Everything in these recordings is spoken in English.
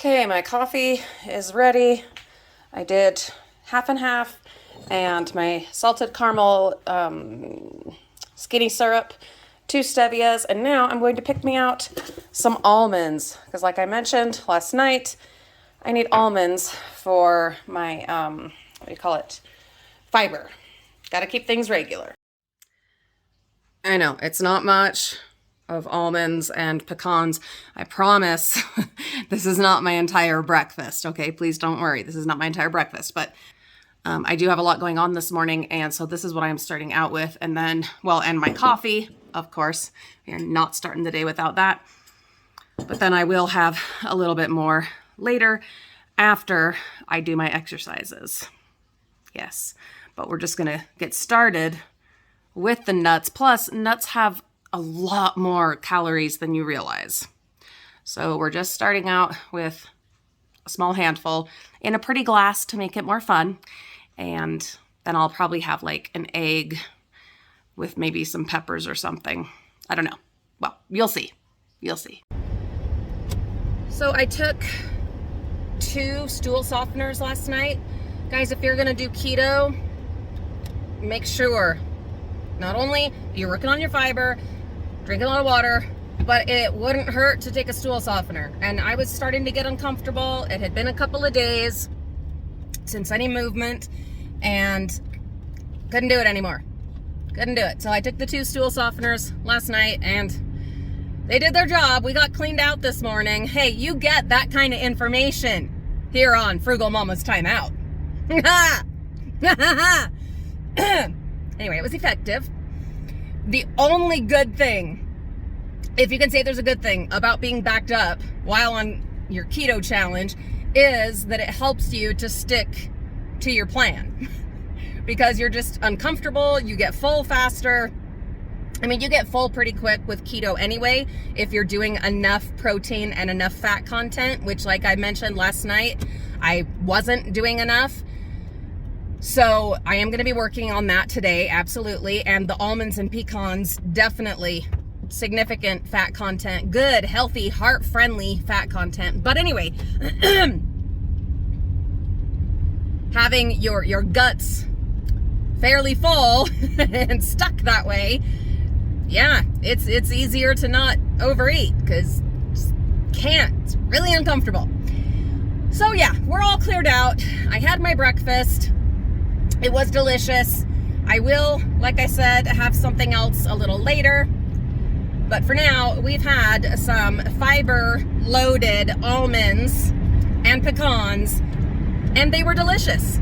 Okay, my coffee is ready. I did half and half, and my salted caramel skinny syrup, 2 stevias, and now I'm going to pick me out some almonds, because like I mentioned last night, I need almonds for my, what do you call it, fiber. Gotta keep things regular. I know, it's not much of almonds and pecans. I promise this is not my entire breakfast, okay? Please don't worry, this is not my entire breakfast, but I do have a lot going on this morning, and so this is what I'm starting out with, and then, well, and my coffee, of course. You're not starting the day without that. But then I will have a little bit more later after I do my exercises. Yes, but we're just gonna get started with the nuts. Plus, nuts have a lot more calories than you realize. So we're just starting out with a small handful in a pretty glass to make it more fun. And then I'll probably have like an egg with maybe some peppers or something. I don't know. Well, you'll see. You'll see. So I took 2 stool softeners last night. Guys, if you're gonna do keto, make sure not only you're working on your fiber, drinking a lot of water, but it wouldn't hurt to take a stool softener. And I was starting to get uncomfortable. It had been a couple of days since any movement, and couldn't do it anymore. Couldn't do it. So I took the 2 stool softeners last night, and they did their job. We got cleaned out this morning. Hey, you get that kind of information here on Frugal Mama's Timeout. Anyway, it was effective. The only good thing, if you can say there's a good thing about being backed up while on your keto challenge, is that it helps you to stick to your plan. Because you're just uncomfortable, you get full faster. I mean, you get full pretty quick with keto anyway, if you're doing enough protein and enough fat content, which, like I mentioned last night, I wasn't doing enough. So I am going to be working on that today, absolutely. And the almonds and pecans, definitely significant fat content, good, healthy, heart-friendly fat content. But anyway, having your guts fairly full and stuck that way, yeah, it's easier to not overeat, because can't. It's really uncomfortable. So yeah, we're all cleared out. I had my breakfast. It was delicious. I will, like I said, have something else a little later. But for now, we've had some fiber-loaded almonds and pecans, and they were delicious.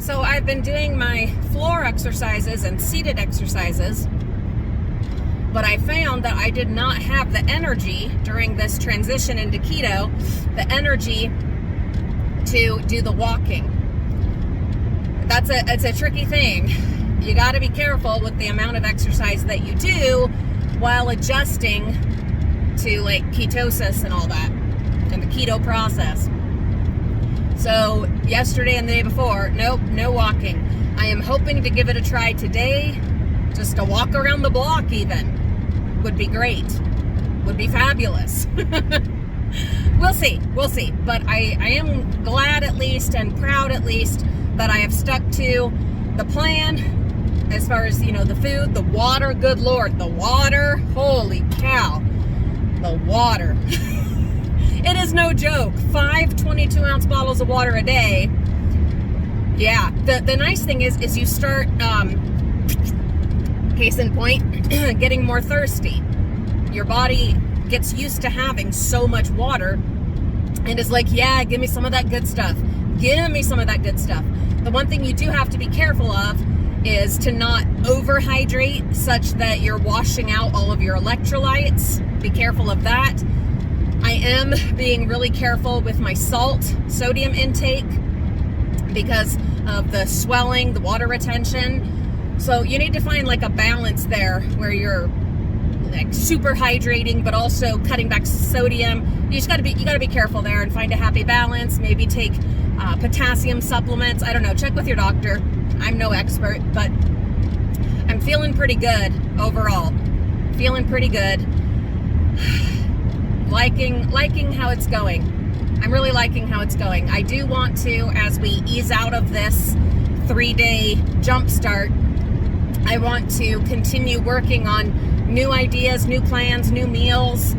So I've been doing my floor exercises and seated exercises, but I found that I did not have the energy during this transition into keto, the energy to do the walking. It's a tricky thing. You got to be careful with the amount of exercise that you do while adjusting to like ketosis and all that, and the keto process. So yesterday and the day before, nope, no walking. I am hoping to give it a try today, just to walk around the block even. Would be great. Would be fabulous. We'll see. But I am glad at least, and proud at least, that I have stuck to the plan as far as, the food, the water, good Lord, the water, holy cow, the water. It is no joke. 5 22-ounce bottles of water a day. Yeah, the nice thing is you start, case in point, getting more thirsty. Your body gets used to having so much water and is like, yeah, give me some of that good stuff. Give me some of that good stuff. The one thing you do have to be careful of is to not overhydrate such that you're washing out all of your electrolytes. Be careful of that. I am being really careful with my sodium intake, because of the swelling, the water retention. So you need to find like a balance there where you're like super hydrating, but also cutting back sodium. You gotta be careful there and find a happy balance. Maybe take potassium supplements. I don't know, check with your doctor. I'm no expert, but I'm feeling pretty good overall. feeling pretty good. Liking how it's going. I'm really liking how it's going. I do want to, as we ease out of this 3-day jump start, I want to continue working on new ideas, new plans, new meals,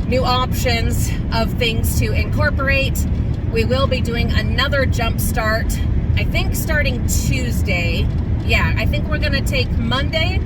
new options of things to incorporate. We will be doing another jump start, I think starting Tuesday. Yeah, I think we're gonna take Monday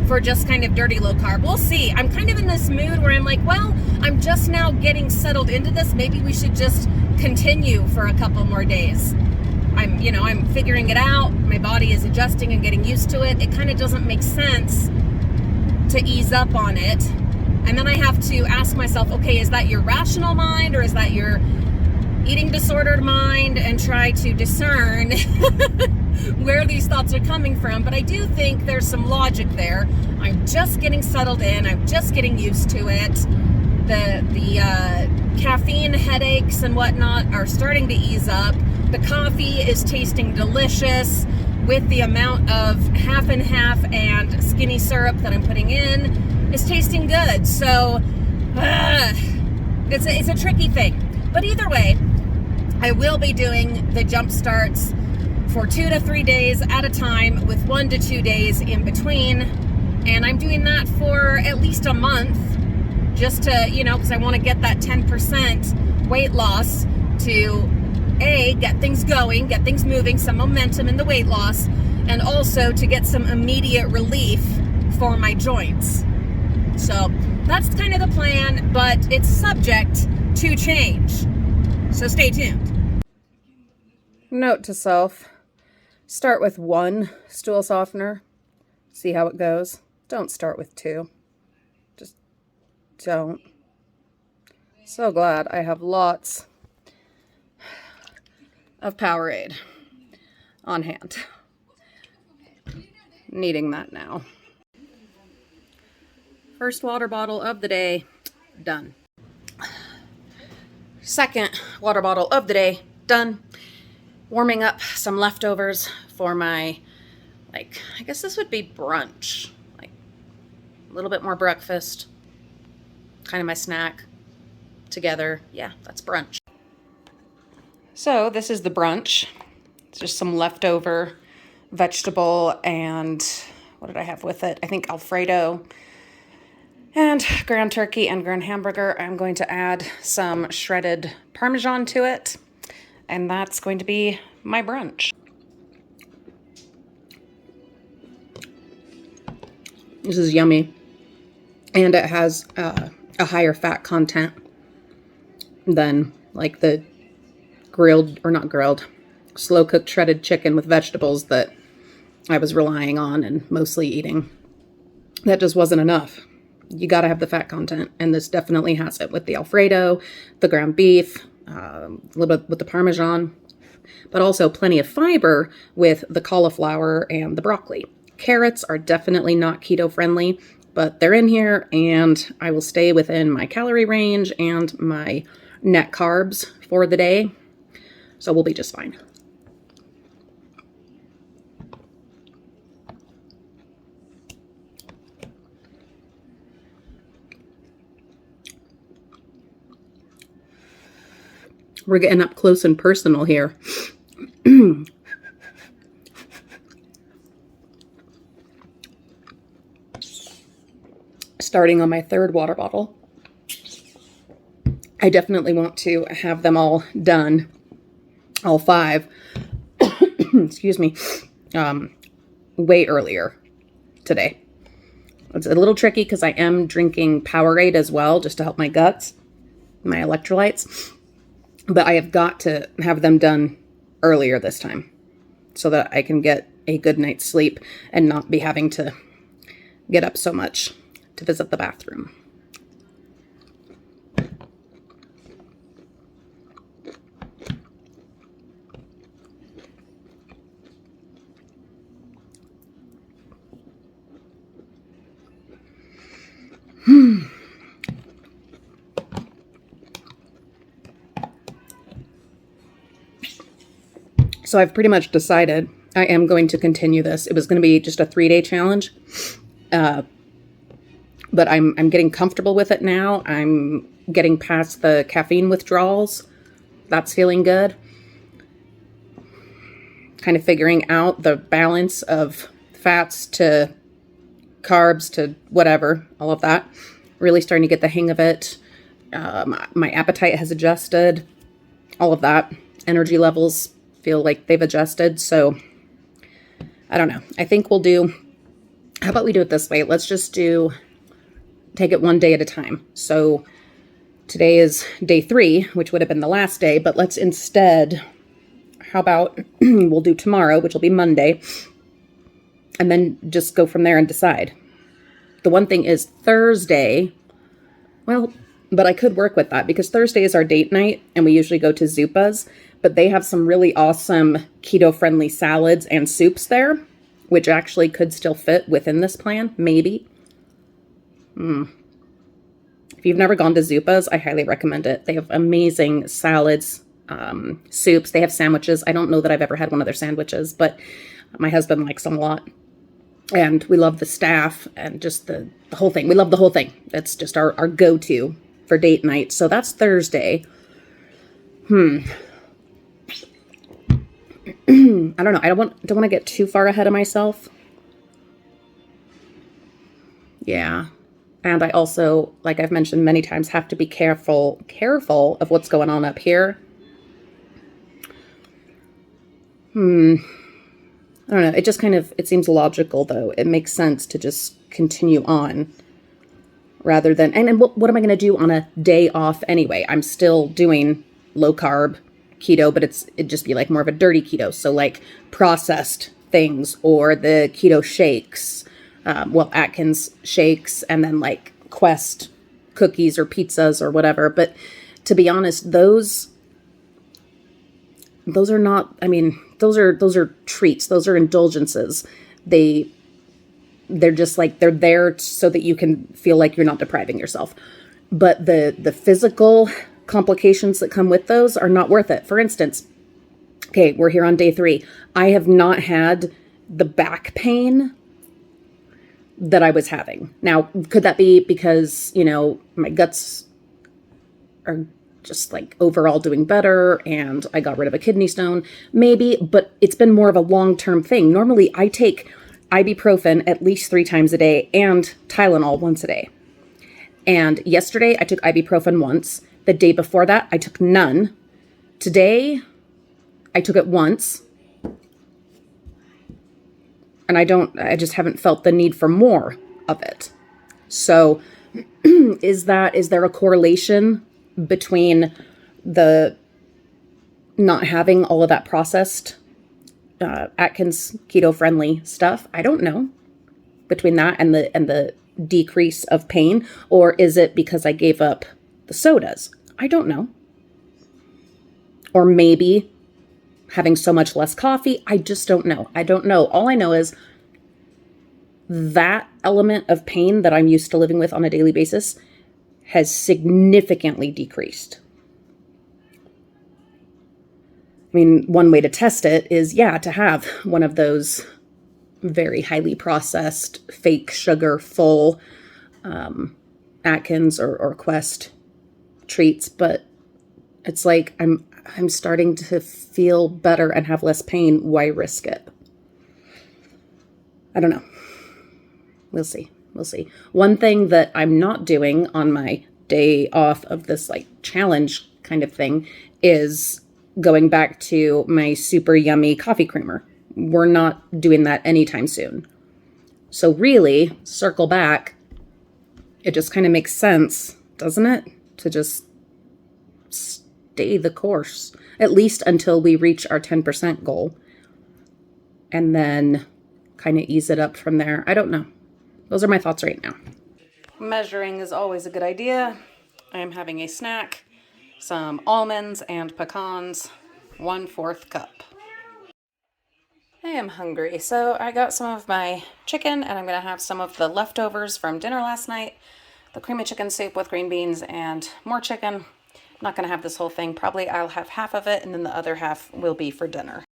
for just kind of dirty low carb. We'll see. I'm kind of in this mood where I'm like, well, I'm just now getting settled into this. Maybe we should just continue for a couple more days. I'm figuring it out. My body is adjusting and getting used to it. It kind of doesn't make sense to ease up on it. And then I have to ask myself, okay, is that your rational mind or is that your eating disordered mind, and try to discern where these thoughts are coming from. But I do think there's some logic there. I'm just getting settled in. I'm just getting used to it. The caffeine headaches and whatnot are starting to ease up. The coffee is tasting delicious with the amount of half and half and skinny syrup that I'm putting in is tasting good. So it's a tricky thing. But either way, I will be doing the jump starts for 2 to 3 days at a time with 1 to 2 days in between. And I'm doing that for at least a month just to, because I want to get that 10% weight loss to get things going, get things moving, some momentum in the weight loss, and also to get some immediate relief for my joints. So that's kind of the plan, but it's subject to change. So stay tuned. Note to self, start with 1 stool softener, see how it goes. Don't start with 2. Just don't. So glad I have lots of Powerade on hand. Needing that now. First water bottle of the day, done. Second water bottle of the day, done. Warming up some leftovers for my, I guess this would be brunch. A little bit more breakfast, kind of my snack together. Yeah, that's brunch. So this is the brunch. It's just some leftover vegetable and what did I have with it? I think Alfredo and ground turkey and ground hamburger. I'm going to add some shredded Parmesan to it, and that's going to be my brunch. This is yummy, and it has a higher fat content than like the slow cooked shredded chicken with vegetables that I was relying on and mostly eating. That just wasn't enough. You got to have the fat content, and this definitely has it with the Alfredo, the ground beef, a little bit with the Parmesan, but also plenty of fiber with the cauliflower and the broccoli. Carrots are definitely not keto friendly, but they're in here, and I will stay within my calorie range and my net carbs for the day, so we'll be just fine. We're getting up close and personal here. Starting on my 3rd water bottle. I definitely want to have them all done, all 5, excuse me, way earlier today. It's a little tricky because I am drinking Powerade as well, just to help my guts, my electrolytes. But I have got to have them done earlier this time so that I can get a good night's sleep and not be having to get up so much to visit the bathroom. So I've pretty much decided I am going to continue this. It was going to be just a 3-day challenge. but I'm getting comfortable with it now. I'm getting past the caffeine withdrawals. That's feeling good. Kind of figuring out the balance of fats to carbs to whatever, all of that. Really starting to get the hang of it. My appetite has adjusted, all of that. Energy levels feel like they've adjusted. So I don't know. I think how about we do it this way? Let's just take it one day at a time. So today is day 3, which would have been the last day, but let's instead, how about we'll do tomorrow, which will be Monday, and then just go from there and decide. The one thing is Thursday, well, but I could work with that because Thursday is our date night and we usually go to Zupa's, but they have some really awesome keto-friendly salads and soups there, which actually could still fit within this plan, maybe. If you've never gone to Zupa's, I highly recommend it. They have amazing salads, soups. They have sandwiches. I don't know that I've ever had one of their sandwiches, but my husband likes them a lot. And we love the staff and just the whole thing. We love the whole thing. That's just our go-to for date night. So that's Thursday. I don't know. I don't want to get too far ahead of myself. Yeah. And I also, like I've mentioned many times, have to be careful of what's going on up here. I don't know. It just it seems logical, though. It makes sense to just continue on rather than, and what am I going to do on a day off anyway? I'm still doing low carb keto, but it'd just be like more of a dirty keto. So like processed things or the keto shakes, Atkins shakes, and then like Quest cookies or pizzas or whatever. But to be honest, those are not, I mean, those are treats. Those are indulgences. They're just like, they're there so that you can feel like you're not depriving yourself. But the physical complications that come with those are not worth it. For instance, okay, we're here on day 3. I have not had the back pain that I was having. Now, could that be because, my guts are just like overall doing better and I got rid of a kidney stone? Maybe, but it's been more of a long-term thing. Normally I take ibuprofen at least 3 times a day and Tylenol once a day. And yesterday I took ibuprofen once. The day before that I took none. Today I took it once. And I just haven't felt the need for more of it. So is there a correlation between the not having all of that processed Atkins keto friendly stuff? I don't know. Between that and the decrease of pain, or is it because I gave up the sodas? I don't know. Or maybe having so much less coffee. I just don't know. I don't know. All I know is that element of pain that I'm used to living with on a daily basis has significantly decreased. I mean, one way to test it is, to have one of those very highly processed, fake sugar full Atkins or Quest treats. But it's like I'm starting to feel better and have less pain. Why risk it? I don't know. We'll see. One thing that I'm not doing on my day off of this like challenge kind of thing is going back to my super yummy coffee creamer. We're not doing that anytime soon. So really, circle back, it just kind of makes sense, doesn't it? To just stay the course, at least until we reach our 10% goal. And then kind of ease it up from there. I don't know. Those are my thoughts right now. Measuring is always a good idea. I am having a snack, some almonds and pecans, 1/4 cup. I am hungry, so I got some of my chicken and I'm going to have some of the leftovers from dinner last night. The creamy chicken soup with green beans and more chicken. I'm not going to have this whole thing. Probably I'll have half of it and then the other half will be for dinner.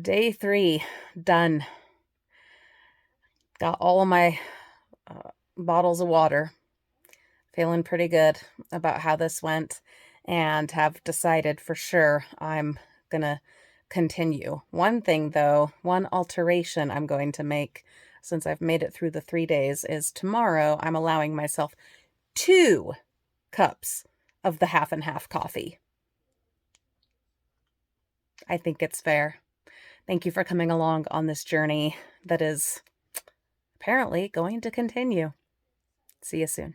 Day 3, done. Got all of my bottles of water. Feeling pretty good about how this went and have decided for sure I'm going to continue. One thing though, one alteration I'm going to make since I've made it through the 3 days is tomorrow I'm allowing myself 2 cups of the half and half coffee. I think it's fair. Thank you for coming along on this journey that is apparently going to continue. See you soon.